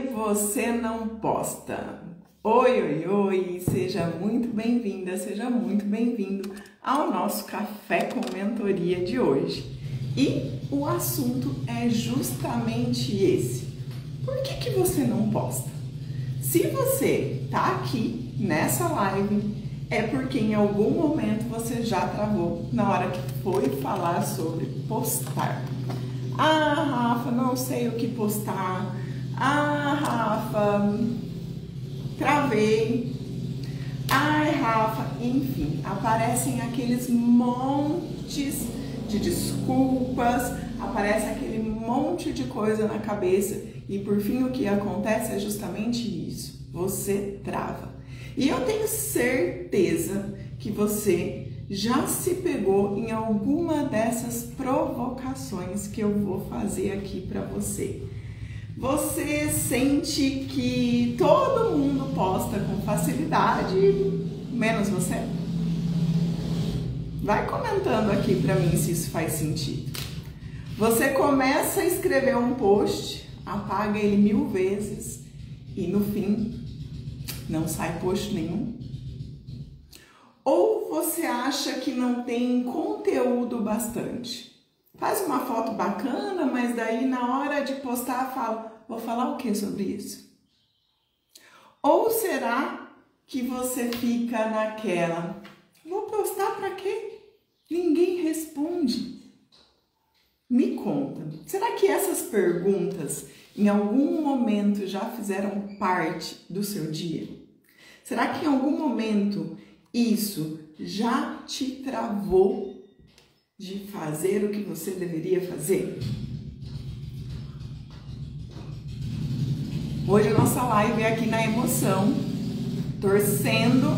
Você não posta. Oi, oi, oi, seja muito bem-vinda, seja muito bem-vindo ao nosso Café com Mentoria de hoje. E o assunto é justamente esse. Por que você não posta? Se você tá aqui nessa live, é porque em algum momento você já travou na hora que foi falar sobre postar. Ah, Rafa, não sei o que postar. Ah, Rafa, travei. Ai, Rafa, enfim, aparecem aqueles montes de desculpas, aparece aquele monte de coisa na cabeça e por fim o que acontece é justamente isso, você trava. E eu tenho certeza que você já se pegou em alguma dessas provocações que eu vou fazer aqui para você. Você sente que todo mundo posta com facilidade, menos você? Vai comentando aqui para mim se isso faz sentido. Você começa a escrever um post, apaga ele 1000 vezes e no fim não sai post nenhum? Ou você acha que não tem conteúdo bastante? Faz uma foto bacana, mas daí na hora de postar fala, vou falar o que sobre isso? Ou será que você fica naquela, vou postar para quê? Ninguém responde. Me conta, será que essas perguntas em algum momento já fizeram parte do seu dia? Será que em algum momento isso já te travou de fazer o que você deveria fazer? Hoje a nossa live é aqui na emoção, torcendo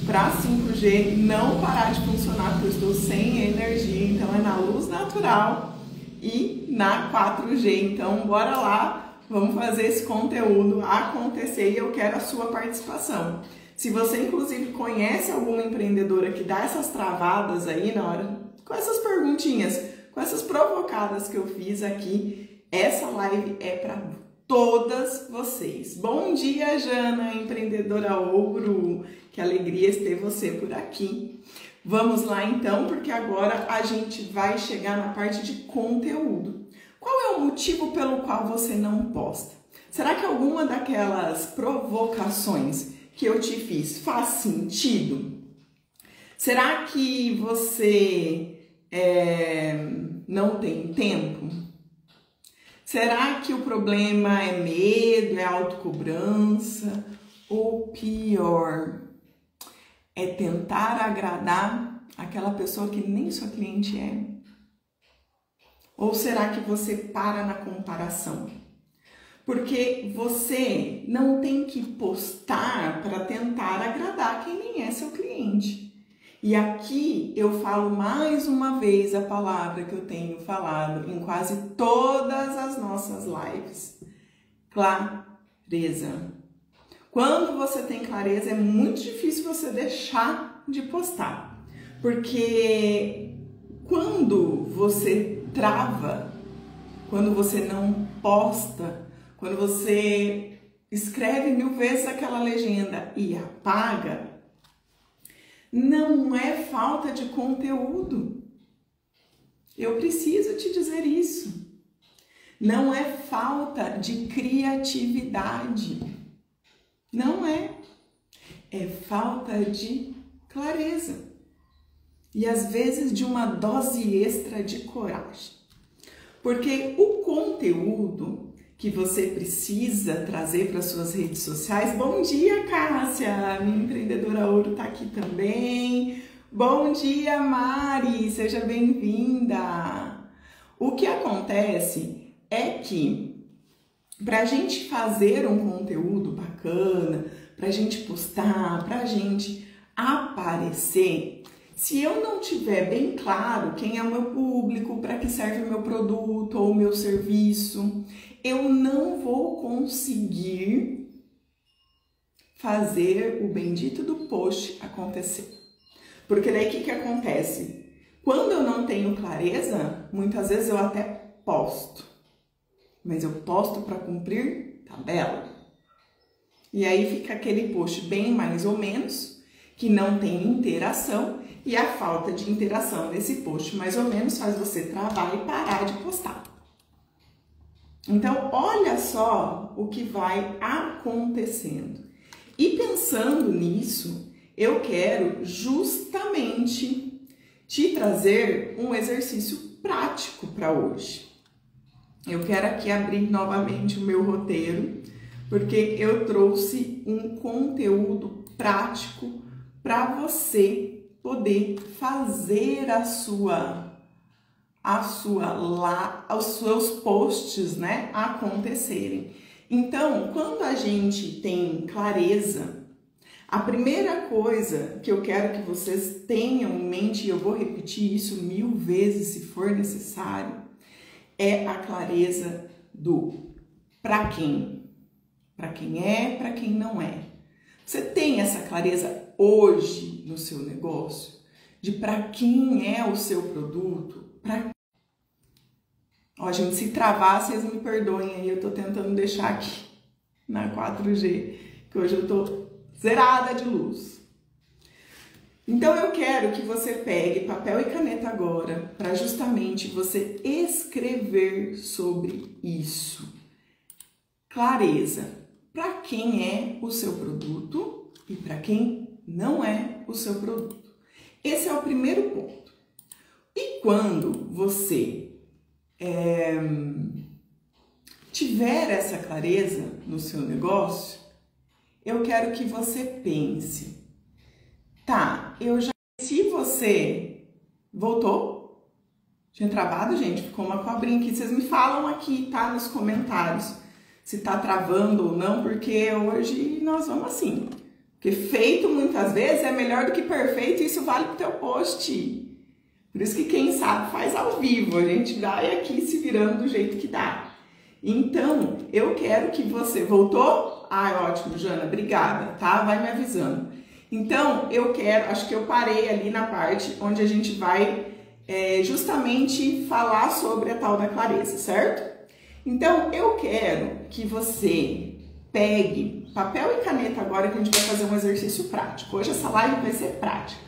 para a 5G não parar de funcionar, porque eu estou sem energia, então é na luz natural e na 4G. Então bora lá, vamos fazer esse conteúdo acontecer e eu quero a sua participação. Se você inclusive conhece alguma empreendedora que dá essas travadas aí na hora, com essas perguntinhas, com essas provocadas que eu fiz aqui, essa live é para todas vocês. Bom dia, Jana, empreendedora ouro, que alegria ter você por aqui. Vamos lá então, porque agora a gente vai chegar na parte de conteúdo. Qual é o motivo pelo qual você não posta? Será que alguma daquelas provocações que eu te fiz faz sentido? Será que você não tem tempo? Será que o problema é medo, é autocobrança? Ou pior, é tentar agradar aquela pessoa que nem sua cliente é? Ou será que você para na comparação? Porque você não tem que postar para tentar agradar quem nem é seu cliente. E aqui eu falo mais uma vez a palavra que eu tenho falado em quase todas as nossas lives. Clareza. Quando você tem clareza, é muito difícil você deixar de postar. Porque quando você trava, quando você não posta, quando você escreve 1000 vezes aquela legenda e apaga, não é falta de conteúdo. Eu preciso te dizer isso. Não é falta de criatividade. Não é. É falta de clareza. E às vezes de uma dose extra de coragem. Porque o conteúdo que você precisa trazer para suas redes sociais. Bom dia, Cássia, minha empreendedora ouro está aqui também. Bom dia, Mari, seja bem-vinda. O que acontece é que para a gente fazer um conteúdo bacana, para a gente postar, para a gente aparecer, se eu não tiver bem claro quem é o meu público, para que serve o meu produto ou o meu serviço, eu não vou conseguir fazer o bendito do post acontecer. Porque daí o que acontece? Quando eu não tenho clareza, muitas vezes eu até posto. Mas eu posto para cumprir tabela? E aí fica aquele post bem mais ou menos, que não tem interação, e a falta de interação nesse post mais ou menos faz você travar e parar de postar. Então, olha só o que vai acontecendo. E pensando nisso, eu quero justamente te trazer um exercício prático para hoje. Eu quero aqui abrir novamente o meu roteiro, porque eu trouxe um conteúdo prático para você poder fazer os seus posts, né, acontecerem. Então, quando a gente tem clareza, a primeira coisa que eu quero que vocês tenham em mente, e eu vou repetir isso 1000 vezes se for necessário, é a clareza do para quem. Para quem é, para quem não é. Você tem essa clareza hoje no seu negócio? De para quem é o seu produto? Ó, gente, se travar, vocês me perdoem aí, eu tô tentando deixar aqui na 4G, que hoje eu tô zerada de luz. Então eu quero que você pegue papel e caneta agora para justamente você escrever sobre isso. Clareza, para quem é o seu produto e para quem não é o seu produto. Esse é o primeiro ponto. E quando você tiver essa clareza no seu negócio, eu quero que você pense, tá, se você voltou, tinha travado, gente, ficou uma cobrinha aqui, vocês me falam aqui, tá, nos comentários, se tá travando ou não, porque hoje nós vamos assim, porque feito muitas vezes é melhor do que perfeito, e isso vale pro teu post. Por isso que quem sabe faz ao vivo, a gente vai aqui se virando do jeito que dá. Então, eu quero que você... Voltou? Ah, ótimo, Jana, obrigada, tá? Vai me avisando. Então, eu quero... Acho que eu parei ali na parte onde a gente vai justamente falar sobre a tal da clareza, certo? Então, eu quero que você pegue papel e caneta agora, que a gente vai fazer um exercício prático. Hoje essa live vai ser prática.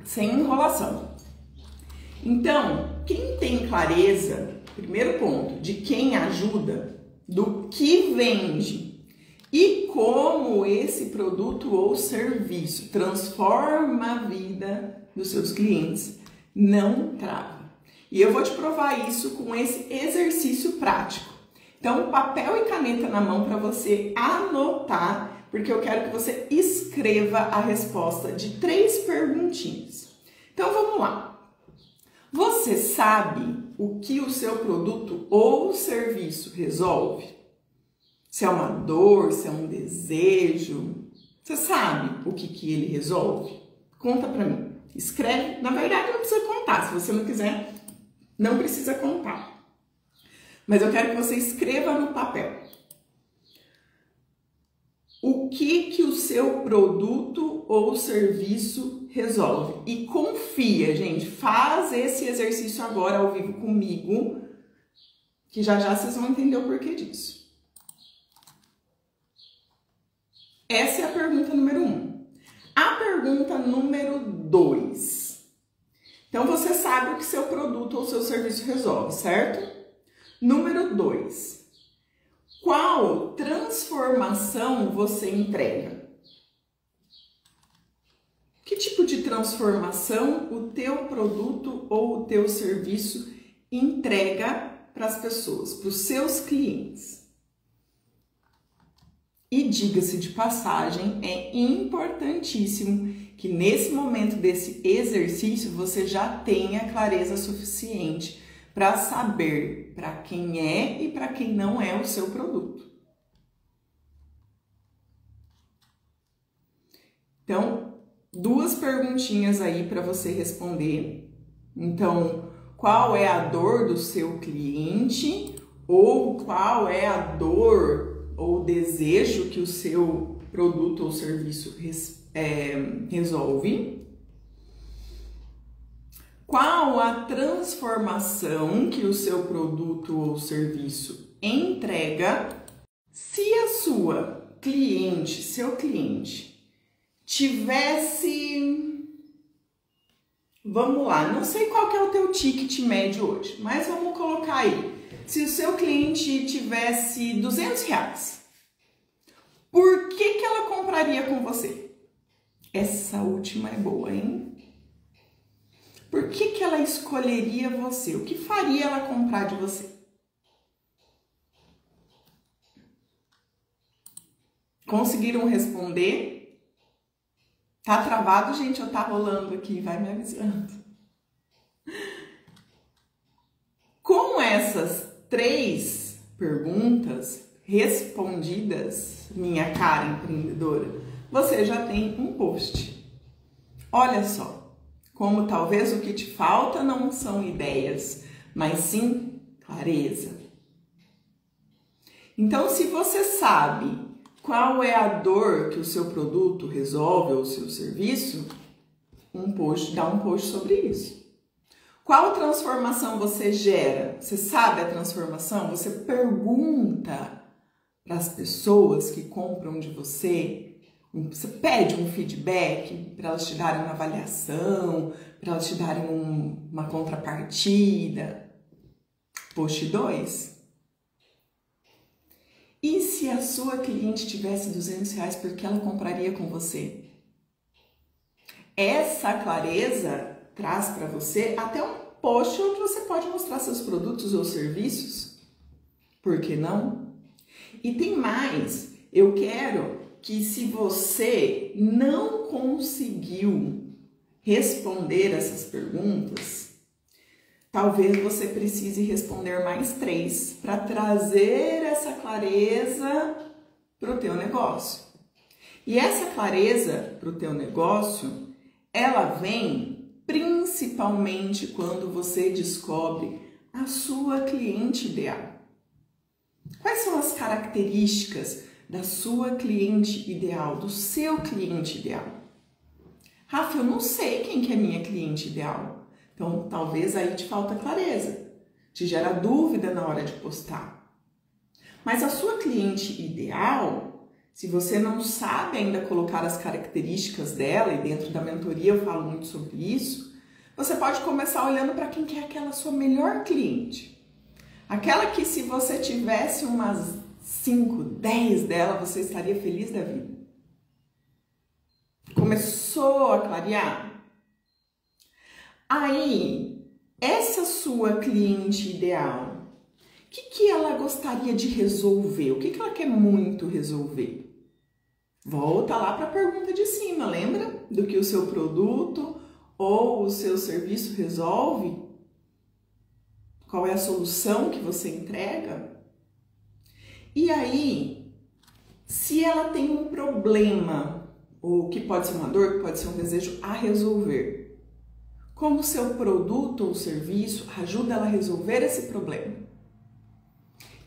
Sem enrolação. Então, quem tem clareza, primeiro ponto, de quem ajuda, do que vende e como esse produto ou serviço transforma a vida dos seus clientes, não trava. E eu vou te provar isso com esse exercício prático. Então, papel e caneta na mão para você anotar, porque eu quero que você escreva a resposta de 3 perguntinhas. Então, vamos lá. Você sabe o que o seu produto ou serviço resolve? Se é uma dor, se é um desejo? Você sabe o que ele resolve? Conta pra mim. Escreve. Na verdade, não precisa contar. Se você não quiser, não precisa contar. Mas eu quero que você escreva no papel. O que o seu produto ou serviço resolve? E confia, gente. Faz esse exercício agora ao vivo comigo, que já já vocês vão entender o porquê disso. Essa é a pergunta número 1. A pergunta número 2. Então, você sabe o que seu produto ou seu serviço resolve, certo? Número 2. Qual transformação você entrega? Que tipo de transformação o teu produto ou o teu serviço entrega para as pessoas, para os seus clientes? E diga-se de passagem, é importantíssimo que nesse momento desse exercício você já tenha clareza suficiente para saber para quem é e para quem não é o seu produto. Então, 2 perguntinhas aí para você responder. Então, qual é a dor do seu cliente? Ou qual é a dor ou desejo que o seu produto ou serviço resolve? Qual a transformação que o seu produto ou serviço entrega se a sua cliente, seu cliente, tivesse, vamos lá, não sei qual que é o teu ticket médio hoje, mas vamos colocar aí, se o seu cliente tivesse R$200, por que que ela compraria com você? Essa última é boa, hein? Por que que ela escolheria você? O que faria ela comprar de você? Conseguiram responder? Tá travado, gente, ou tá rolando aqui? Vai me avisando. Com essas 3 perguntas respondidas, minha cara empreendedora, você já tem um post. Olha só. Como talvez o que te falta não são ideias, mas sim clareza. Então, se você sabe qual é a dor que o seu produto resolve ou o seu serviço, dá um post sobre isso. Qual transformação você gera? Você sabe a transformação? Você pergunta para as pessoas que compram de você. Você pede um feedback para elas te darem uma avaliação, para elas te darem uma contrapartida. Post 2. E se a sua cliente tivesse R$200, por que ela compraria com você? Essa clareza traz para você até um post onde você pode mostrar seus produtos ou serviços. Por que não? E tem mais. Eu quero que se você não conseguiu responder essas perguntas, talvez você precise responder mais 3 para trazer essa clareza para o teu negócio. E essa clareza para o teu negócio, ela vem principalmente quando você descobre a sua cliente ideal. Quais são as características da sua cliente ideal, do seu cliente ideal? Rafa, eu não sei quem que é minha cliente ideal. Então, talvez aí te falta clareza, te gera dúvida na hora de postar. Mas a sua cliente ideal, se você não sabe ainda colocar as características dela, e dentro da mentoria eu falo muito sobre isso, você pode começar olhando para quem que é aquela sua melhor cliente. Aquela que se você tivesse umas 5, 10 dela, você estaria feliz da vida. Começou a clarear? Aí, essa sua cliente ideal, o que ela gostaria de resolver? O que ela quer muito resolver? Volta lá para a pergunta de cima, lembra? Do que o seu produto ou o seu serviço resolve? Qual é a solução que você entrega? E aí, se ela tem um problema, ou que pode ser uma dor, que pode ser um desejo a resolver, como o seu produto ou serviço ajuda ela a resolver esse problema?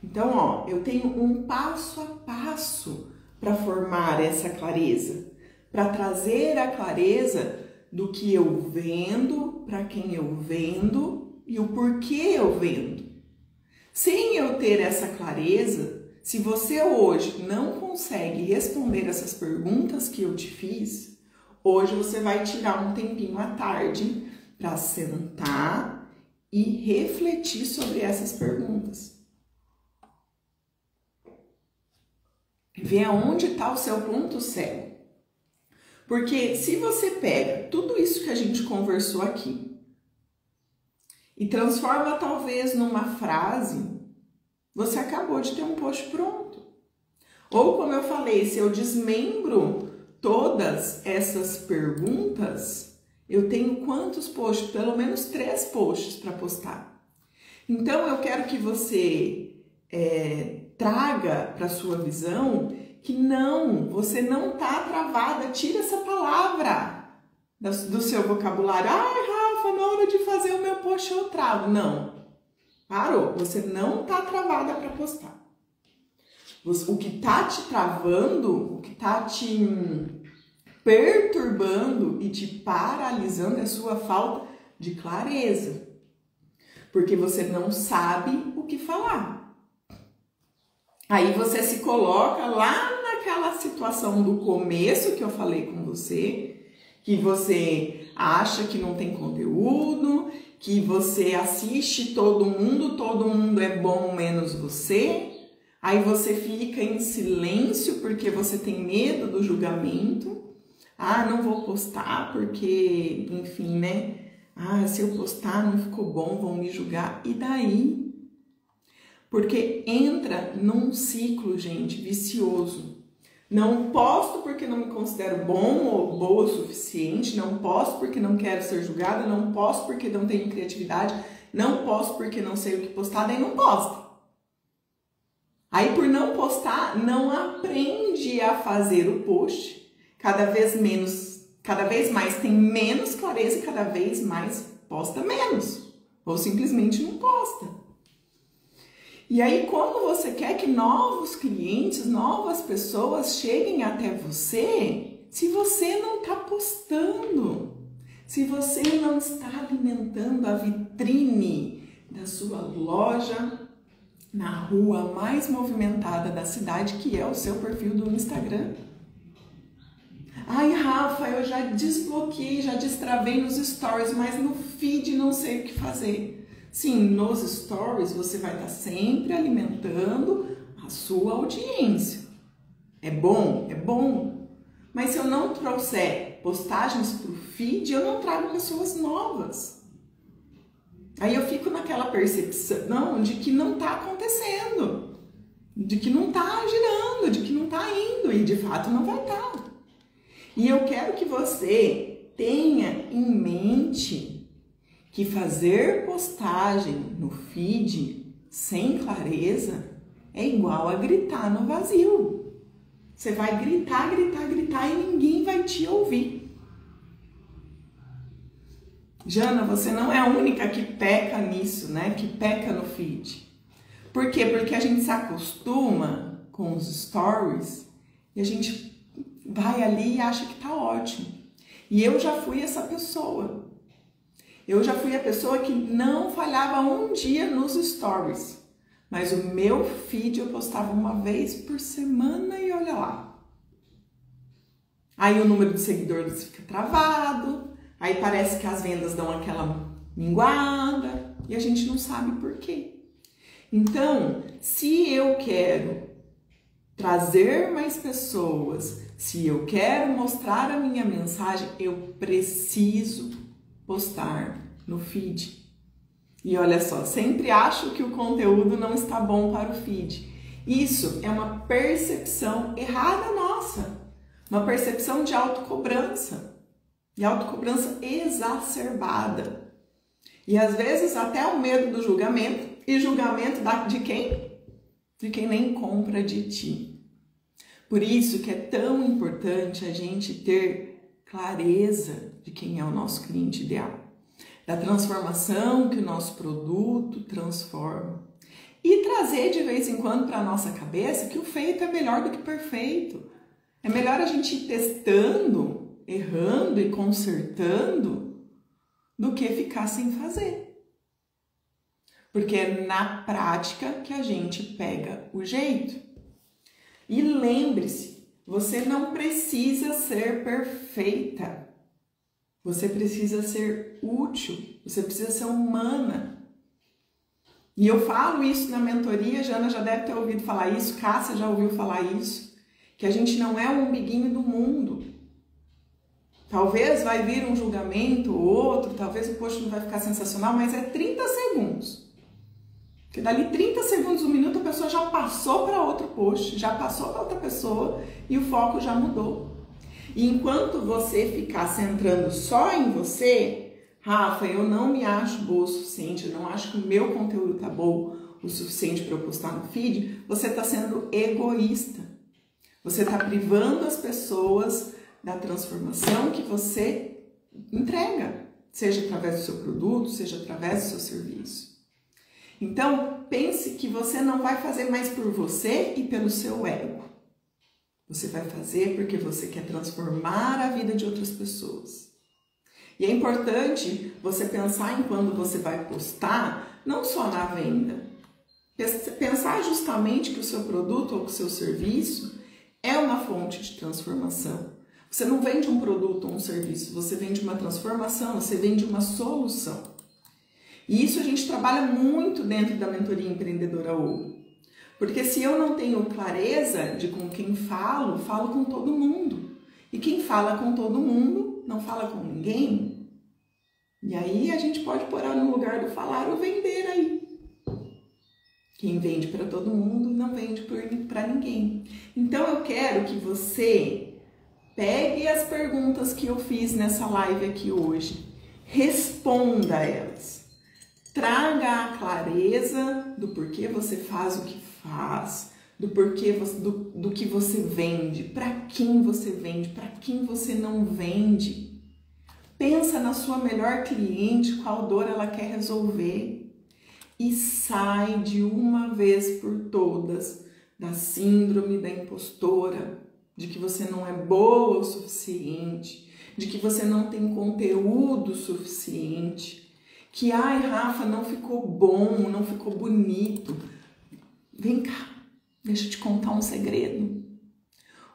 Então, ó, eu tenho um passo a passo para formar essa clareza, para trazer a clareza do que eu vendo, para quem eu vendo e o porquê eu vendo. Sem eu ter essa clareza, se você hoje não consegue responder essas perguntas que eu te fiz, hoje você vai tirar um tempinho à tarde para sentar e refletir sobre essas perguntas. Ver aonde está o seu ponto cego. Porque se você pega tudo isso que a gente conversou aqui e transforma talvez numa frase, você acabou de ter um post pronto. Ou como eu falei, se eu desmembro todas essas perguntas, eu tenho quantos posts? Pelo menos 3 posts para postar. Então eu quero que você traga para sua visão que não, você não está travada. Tira essa palavra do seu vocabulário. Ai, Rafa, na hora de fazer o meu post eu travo. Não. Parou, você não está travada para postar. O que está te travando, o que está te perturbando e te paralisando é sua falta de clareza, porque você não sabe o que falar. Aí você se coloca lá naquela situação do começo que eu falei com você, que você acha que não tem conteúdo, que você assiste todo mundo é bom menos você. Aí você fica em silêncio porque você tem medo do julgamento. Ah, não vou postar porque, enfim, né? Ah, se eu postar não ficou bom, vão me julgar. E daí? Porque entra num ciclo, gente, vicioso. Não posto porque não me considero bom ou boa o suficiente, não posto porque não quero ser julgada, não posto porque não tenho criatividade, não posto porque não sei o que postar, daí não posta. Aí por não postar, não aprende a fazer o post, cada vez mais tem menos clareza e cada vez mais posta menos, ou simplesmente não posta. E aí, quando você quer que novos clientes, novas pessoas cheguem até você, se você não está postando, se você não está alimentando a vitrine da sua loja na rua mais movimentada da cidade, que é o seu perfil do Instagram. Ai, Rafa, eu já desbloqueei, já destravei nos stories, mas no feed não sei o que fazer. Sim, nos stories você vai estar sempre alimentando a sua audiência. É bom? É bom. Mas se eu não trouxer postagens para o feed, eu não trago pessoas novas. Aí eu fico naquela percepção de que não está acontecendo, de que não está girando, de que não está indo, e de fato não vai estar. E eu quero que você tenha em mente que fazer postagem no feed sem clareza é igual a gritar no vazio. Você vai gritar, gritar, gritar e ninguém vai te ouvir. Jana, você não é a única que peca nisso, né? Que peca no feed. Por quê? Porque a gente se acostuma com os stories e a gente vai ali e acha que tá ótimo. E eu já fui essa pessoa. Eu já fui a pessoa que não falhava um dia nos stories. Mas o meu feed eu postava uma vez por semana e olha lá. Aí o número de seguidores fica travado. Aí parece que as vendas dão aquela minguada e a gente não sabe por quê. Então, se eu quero trazer mais pessoas, se eu quero mostrar a minha mensagem, eu preciso postar no feed. E olha só, sempre acho que o conteúdo não está bom para o feed. Isso é uma percepção errada nossa, uma percepção de autocobrança. E autocobrança exacerbada. E às vezes até o medo do julgamento. E julgamento de quem? De quem nem compra de ti. Por isso que é tão importante a gente ter clareza de quem é o nosso cliente ideal. Da transformação que o nosso produto transforma. E trazer de vez em quando para a nossa cabeça que o feito é melhor do que perfeito. É melhor a gente ir testando, errando e consertando do que ficar sem fazer. Porque é na prática que a gente pega o jeito. E lembre-se, você não precisa ser perfeita. Você precisa ser útil, você precisa ser humana. E eu falo isso na mentoria, Jana já deve ter ouvido falar isso, Cássia já ouviu falar isso, que a gente não é o umbiguinho do mundo. Talvez vai vir um julgamento ou outro, talvez o post não vai ficar sensacional, mas é 30 segundos. Porque dali 30 segundos, um minuto, a pessoa já passou para outro post, já passou para outra pessoa e o foco já mudou. E enquanto você ficar centrando só em você, Rafa, eu não me acho boa o suficiente, eu não acho que o meu conteúdo tá bom o suficiente para eu postar no feed, você está sendo egoísta. Você está privando as pessoas da transformação que você entrega, seja através do seu produto, seja através do seu serviço. Então, pense que você não vai fazer mais por você e pelo seu ego. Você vai fazer porque você quer transformar a vida de outras pessoas. E é importante você pensar em quando você vai postar, não só na venda. Pensar justamente que o seu produto ou que o seu serviço é uma fonte de transformação. Você não vende um produto ou um serviço, você vende uma transformação, você vende uma solução. E isso a gente trabalha muito dentro da mentoria Empreendedora Ouro. Porque se eu não tenho clareza de com quem falo, falo com todo mundo. E quem fala com todo mundo não fala com ninguém. E aí a gente pode pôr no lugar do falar ou vender aí. Quem vende para todo mundo não vende para ninguém. Então eu quero que você pegue as perguntas que eu fiz nessa live aqui hoje, responda elas, traga a clareza do porquê você faz o que faz, do porquê do que você vende, para quem você vende, para quem você não vende. Pensa na sua melhor cliente, qual dor ela quer resolver. E sai de uma vez por todas da síndrome da impostora, de que você não é boa o suficiente, de que você não tem conteúdo suficiente, que, ai, Rafa, não ficou bom, não ficou bonito. Vem cá, deixa eu te contar um segredo.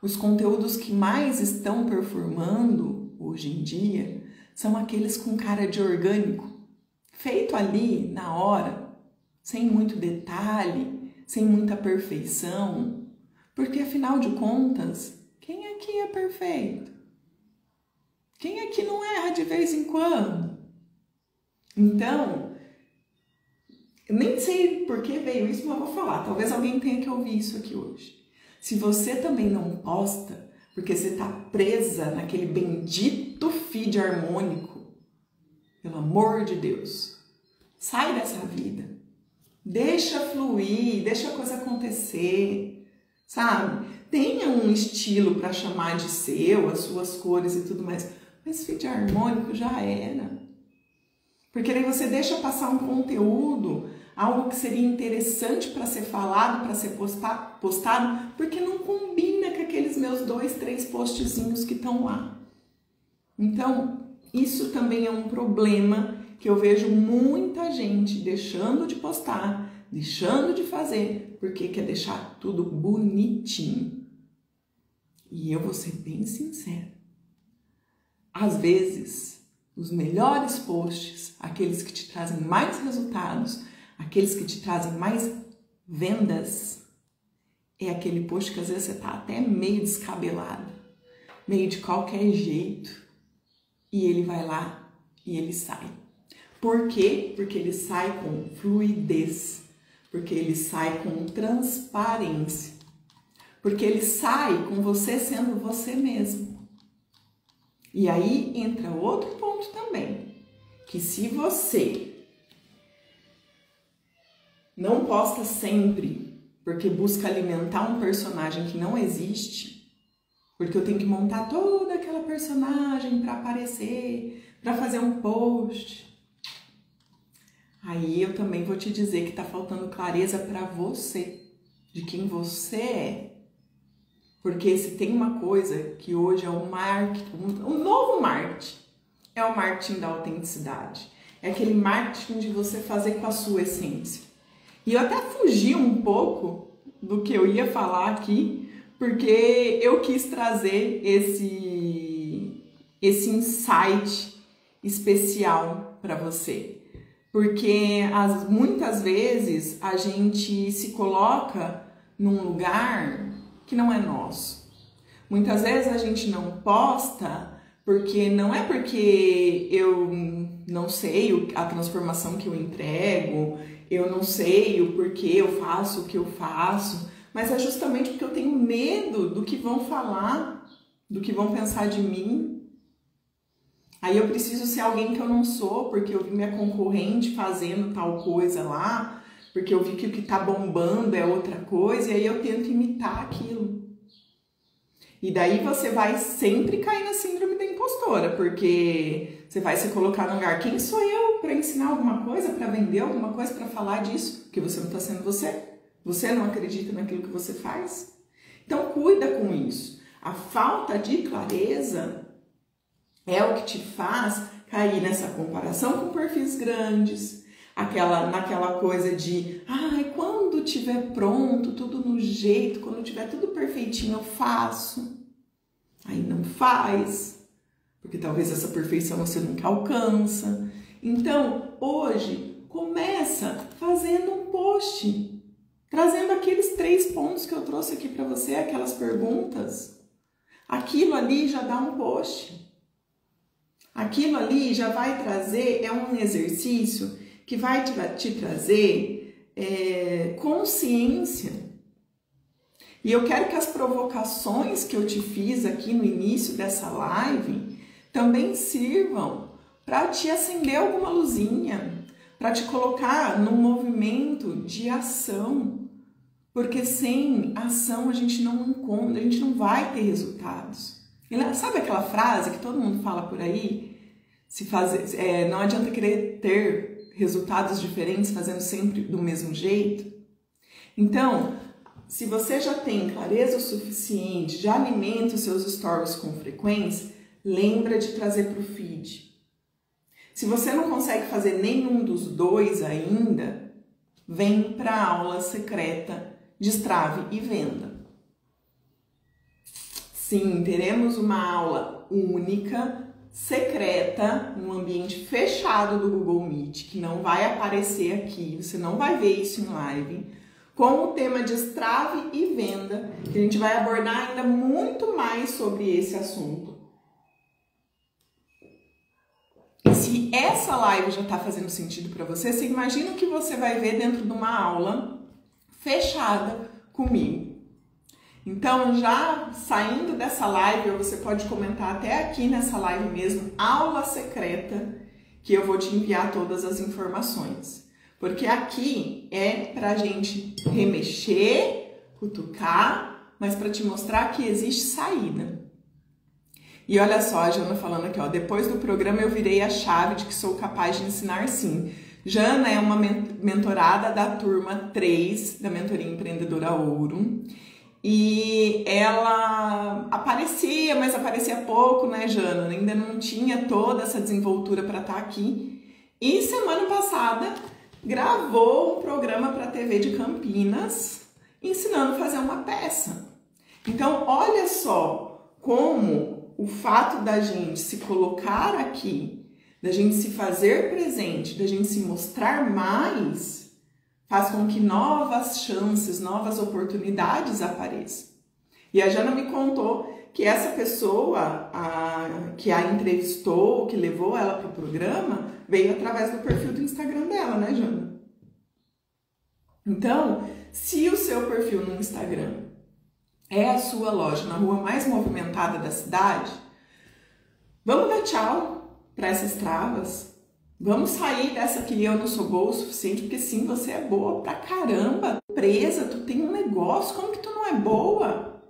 Os conteúdos que mais estão performando hoje em dia são aqueles com cara de orgânico, feito ali na hora, sem muito detalhe, sem muita perfeição, porque afinal de contas, quem aqui é perfeito? Quem aqui não erra de vez em quando? Então, eu nem sei por que veio isso, mas eu vou falar, talvez alguém tenha que ouvir isso aqui hoje. Se você também não posta, porque você está presa naquele bendito feed harmônico, pelo amor de Deus, sai dessa vida. Deixa fluir, deixa a coisa acontecer, sabe? Tenha um estilo para chamar de seu, as suas cores e tudo mais, mas feed harmônico já era. Porque aí você deixa passar um conteúdo, algo que seria interessante para ser falado, para ser postado, porque não combina com aqueles meus 2, 3 postzinhos que estão lá. Então, isso também é um problema que eu vejo muita gente deixando de postar, deixando de fazer, porque quer deixar tudo bonitinho. E eu vou ser bem sincera. Às vezes, os melhores posts, aqueles que te trazem mais resultados, aqueles que te trazem mais vendas, é aquele post que às vezes você tá até meio descabelado, meio de qualquer jeito, e ele vai lá e ele sai. Por quê? Porque ele sai com fluidez, porque ele sai com transparência, porque ele sai com você sendo você mesmo. E aí entra outro ponto também, que se você não posta sempre, porque busca alimentar um personagem que não existe, porque eu tenho que montar toda aquela personagem para aparecer, para fazer um post, aí eu também vou te dizer que tá faltando clareza para você, de quem você é. Porque se tem uma coisa que hoje é o marketing, um novo marketing, é o marketing da autenticidade. É aquele marketing de você fazer com a sua essência. E eu até fugi um pouco do que eu ia falar aqui, porque eu quis trazer esse insight especial para você. Porque muitas vezes a gente se coloca num lugar que não é nosso. Muitas vezes a gente não posta porque não é porque eu não sei a transformação que eu entrego, eu não sei o porquê eu faço o que eu faço, mas é justamente porque eu tenho medo do que vão falar, do que vão pensar de mim. Aí eu preciso ser alguém que eu não sou, porque eu vi minha concorrente fazendo tal coisa lá, porque eu vi que o que tá bombando é outra coisa, e aí eu tento imitar aquilo. E daí você vai sempre cair na síndrome da impostora, porque você vai se colocar no lugar, quem sou eu para ensinar alguma coisa, para vender alguma coisa, para falar disso? Porque você não está sendo você. Você não acredita naquilo que você faz. Então cuida com isso. A falta de clareza é o que te faz cair nessa comparação com perfis grandes, naquela coisa de, ai, quando tiver pronto, tudo no jeito, quando tiver tudo perfeitinho eu faço. Aí não faz, porque talvez essa perfeição você nunca alcança. Então, hoje, começa fazendo um post, trazendo aqueles 3 pontos que eu trouxe aqui para você, aquelas perguntas. Aquilo ali já dá um post. Aquilo ali já vai trazer, é um exercício que vai te trazer consciência. E eu quero que as provocações que eu te fiz aqui no início dessa live também sirvam para te acender alguma luzinha, para te colocar num movimento de ação. Porque sem ação a gente não encontra, a gente não vai ter resultados. Sabe aquela frase que todo mundo fala por aí? Não adianta querer ter resultados diferentes fazendo sempre do mesmo jeito. Então, se você já tem clareza o suficiente, já alimenta os seus stories com frequência, lembra de trazer para o feed. Se você não consegue fazer nenhum dos 2 ainda, vem para a aula secreta Destrave e Venda. Sim, teremos uma aula única, secreta, num ambiente fechado do Google Meet, que não vai aparecer aqui, você não vai ver isso em live, com o tema Destrave e Venda, que a gente vai abordar ainda muito mais sobre esse assunto. E se essa live já está fazendo sentido para você, você imagina o que você vai ver dentro de uma aula fechada comigo. Então, já saindo dessa live, você pode comentar até aqui nessa live mesmo, aula secreta, que eu vou te enviar todas as informações. Porque aqui é pra gente remexer, cutucar, mas para te mostrar que existe saída. E olha só, a Jana falando aqui, ó, depois do programa eu virei a chave de que sou capaz de ensinar sim. Jana é uma mentorada da turma 3 da Mentoria Empreendedora Ouro. E ela aparecia, mas aparecia pouco, né, Jana? Ainda não tinha toda essa desenvoltura para estar aqui. E semana passada gravou um programa para a TV de Campinas, ensinando a fazer uma peça. Então, olha só como o fato da gente se colocar aqui, da gente se fazer presente, da gente se mostrar mais, faz com que novas chances, novas oportunidades apareçam. E a Jana me contou que essa pessoa que a entrevistou, que levou ela para o programa, veio através do perfil do Instagram dela, né, Jana? Então, se o seu perfil no Instagram é a sua loja na rua mais movimentada da cidade, vamos dar tchau para essas travas. Vamos sair dessa que eu não sou boa o suficiente, porque sim, você é boa pra caramba. Empresa, tu tem um negócio, como que tu não é boa?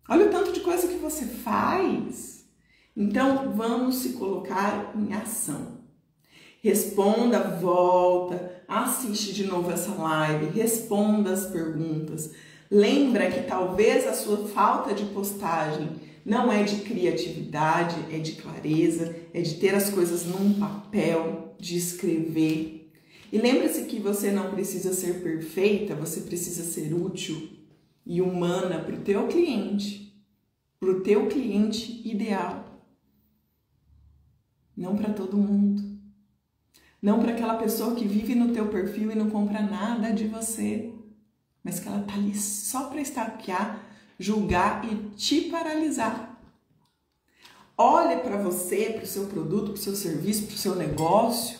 Olha o tanto de coisa que você faz. Então, vamos se colocar em ação. Responda, volta, assiste de novo essa live, responda as perguntas. Lembra que talvez a sua falta de postagem não é de criatividade, é de clareza, é de ter as coisas num papel, de escrever. E lembre-se que você não precisa ser perfeita, você precisa ser útil e humana para o teu cliente ideal. Não para todo mundo. Não para aquela pessoa que vive no teu perfil e não compra nada de você, mas que ela tá ali só para stalkear, julgar e te paralisar. Olhe para você, para o seu produto, para o seu serviço, para o seu negócio.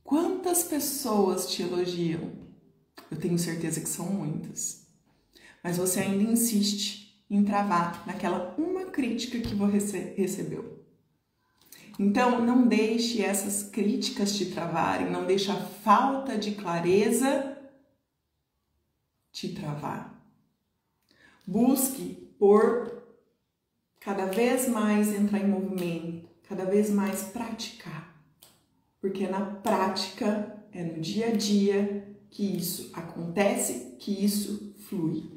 Quantas pessoas te elogiam? Eu tenho certeza que são muitas. Mas você ainda insiste em travar naquela uma crítica que você recebeu. Então, não deixe essas críticas te travarem, não deixe a falta de clareza te travar. Busque por cada vez mais entrar em movimento, cada vez mais praticar. Porque na prática, é no dia a dia que isso acontece, que isso flui.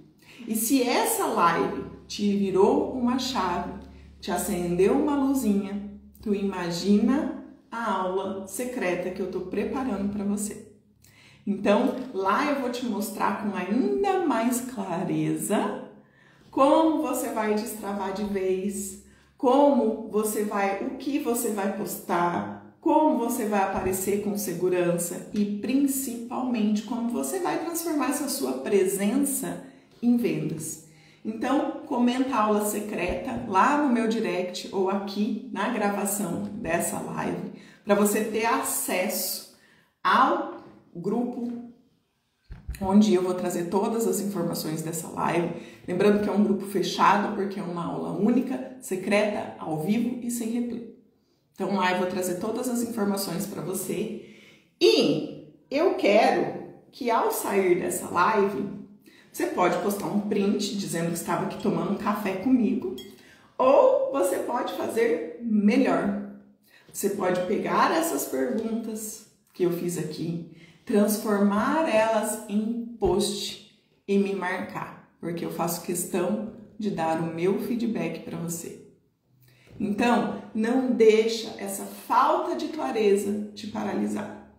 E se essa live te virou uma chave, te acendeu uma luzinha, tu imagina a aula secreta que eu estou preparando para você. Então, lá eu vou te mostrar com ainda mais clareza como você vai destravar de vez, o que você vai postar, como você vai aparecer com segurança e principalmente como você vai transformar essa sua presença em vendas. Então, comenta a aula secreta lá no meu direct ou aqui na gravação dessa live para você ter acesso ao grupo onde eu vou trazer todas as informações dessa live. Lembrando que é um grupo fechado porque é uma aula única, secreta, ao vivo e sem replay. Então lá eu vou trazer todas as informações para você. E eu quero que ao sair dessa live, você pode postar um print dizendo que estava aqui tomando um café comigo, ou você pode fazer melhor. Você pode pegar essas perguntas que eu fiz aqui, transformar elas em post e me marcar, porque eu faço questão de dar o meu feedback para você. Então, não deixa essa falta de clareza te paralisar.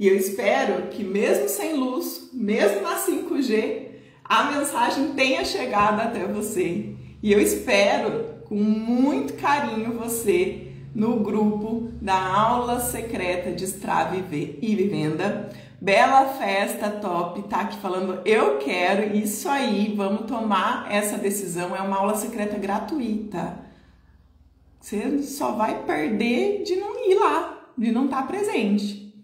E eu espero que mesmo sem luz, mesmo na 5G, a mensagem tenha chegado até você. E eu espero com muito carinho você no grupo da aula secreta Destrave e Venda. Bela Festa Top tá aqui falando, eu quero isso aí, vamos tomar essa decisão. É uma aula secreta gratuita. Você só vai perder de não ir lá, de não estar presente.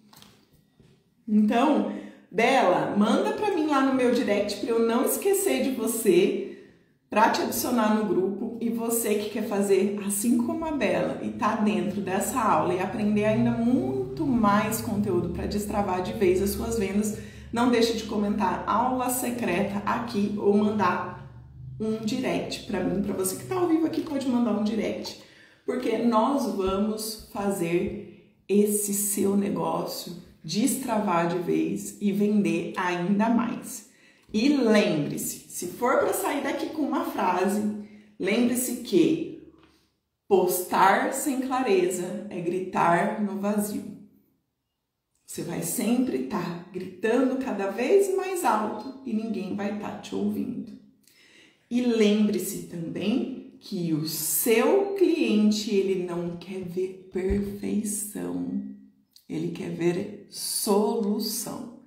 Então, Bela, manda para mim lá no meu direct para eu não esquecer de você, para te adicionar no grupo. E você que quer fazer assim como a Bela e tá dentro dessa aula e aprender ainda muito mais conteúdo para destravar de vez as suas vendas, não deixe de comentar aula secreta aqui ou mandar um direct para mim. Para você que tá ao vivo aqui, pode mandar um direct, porque nós vamos fazer esse seu negócio destravar de vez e vender ainda mais. E lembre-se, se for para sair daqui com uma frase, lembre-se que postar sem clareza é gritar no vazio. Você vai sempre estar gritando cada vez mais alto e ninguém vai estar te ouvindo. E lembre-se também que o seu cliente, ele não quer ver perfeição, ele quer ver solução.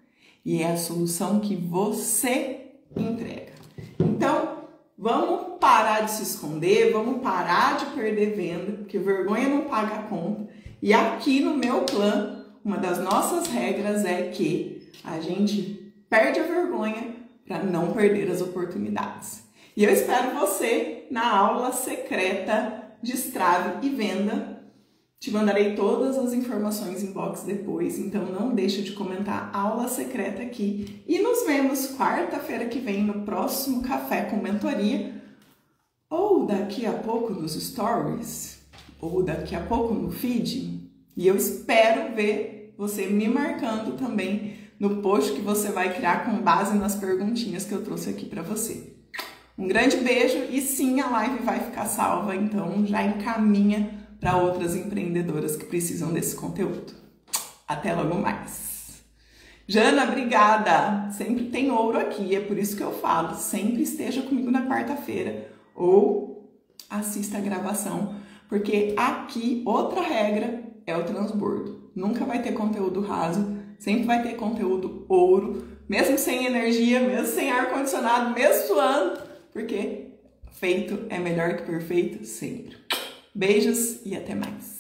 E é a solução que você entrega. Então, vamos parar de se esconder, vamos parar de perder venda, porque vergonha não paga a conta. E aqui no meu clã, uma das nossas regras é que a gente perde a vergonha para não perder as oportunidades. E eu espero você na aula secreta Destrave e Venda. Te mandarei todas as informações em box depois, então não deixa de comentar aula secreta aqui. E nos vemos quarta-feira que vem no próximo Café com Mentoria, ou daqui a pouco nos stories, ou daqui a pouco no feed. E eu espero ver você me marcando também no post que você vai criar com base nas perguntinhas que eu trouxe aqui para você. Um grande beijo e sim, a live vai ficar salva, então já encaminha para outras empreendedoras que precisam desse conteúdo. Até logo mais. Jana, obrigada! Sempre tem ouro aqui, é por isso que eu falo, sempre esteja comigo na quarta-feira ou assista a gravação, porque aqui outra regra é o transbordo. Nunca vai ter conteúdo raso, sempre vai ter conteúdo ouro, mesmo sem energia, mesmo sem ar-condicionado, mesmo suando, porque feito é melhor que perfeito sempre. Beijos e até mais.